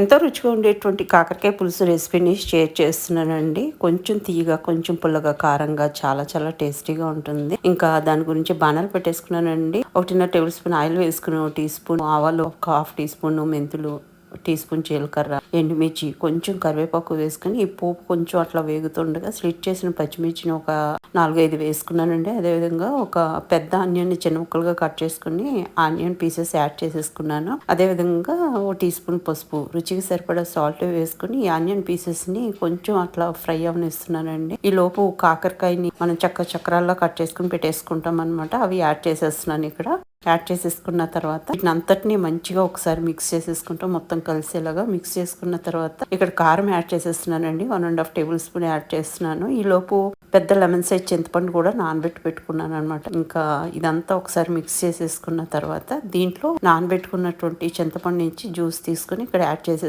ఎంతో రుచిగా ఉండేటువంటి కాకరకాయ పులుసు రెసిపీని షేర్ చేస్తున్నానండి. కొంచెం తియ్యగా, కొంచెం పుల్లగా, కారంగా చాలా చాలా టేస్టీగా ఉంటుంది. ఇంకా దాని గురించి బాణాలు పెట్టేసుకున్నానండి. 1.5 టేబుల్ స్పూన్ ఆయిల్ వేసుకుని, 1 టీ స్పూన్ ఆవాలు, ఒక హాఫ్ టీ స్పూన్ మెంతులు, టీ స్పూన్ జీలకర్ర, ఎండుమిర్చి, కొంచెం కరివేపాకు వేసుకుని ఈ పోపు కొంచెం అట్లా వేగుతుండగా స్లిట్ చేసిన పచ్చిమిర్చిని ఒక 4, 5 వేసుకున్నానండి. అదేవిధంగా ఒక పెద్ద ఆనియన్ని చిన్న ముక్కలుగా కట్ చేసుకుని ఆనియన్ పీసెస్ యాడ్ చేసేసుకున్నాను. అదేవిధంగా ఓ టీ స్పూన్ పసుపు, రుచికి సరిపడా సాల్ట్ వేసుకుని ఈ ఆనియన్ పీసెస్ని కొంచెం అట్లా ఫ్రై అవనిస్తున్నానండి. ఈ లోపు కాకరకాయని మనం చక్రాల్లో కట్ చేసుకుని పెట్టేసుకుంటాం అనమాట. అవి యాడ్ చేసేస్తున్నాను ఇక్కడ. యాడ్ చేసేసుకున్న తర్వాత వీటిని అంతటినీ మంచిగా ఒకసారి మిక్స్ చేసేసుకుంటాం, మొత్తం కలిసేలాగా మిక్స్ చేసుకున్న తర్వాత ఇక్కడ కారం యాడ్ చేసేస్తున్నానండి. 1.5 టేబుల్ స్పూన్ యాడ్ చేస్తున్నాను. ఈ లోపు పెద్ద లెమన్ సైజ్ చింతపండు కూడా నానబెట్టి పెట్టుకున్నాను అనమాట. ఇంకా ఇదంతా ఒకసారి మిక్స్ చేసేసుకున్న తర్వాత దీంట్లో నానబెట్టుకున్నటువంటి చింతపండు నుంచి జ్యూస్ తీసుకుని ఇక్కడ యాడ్ చేసేసుకున్నాను.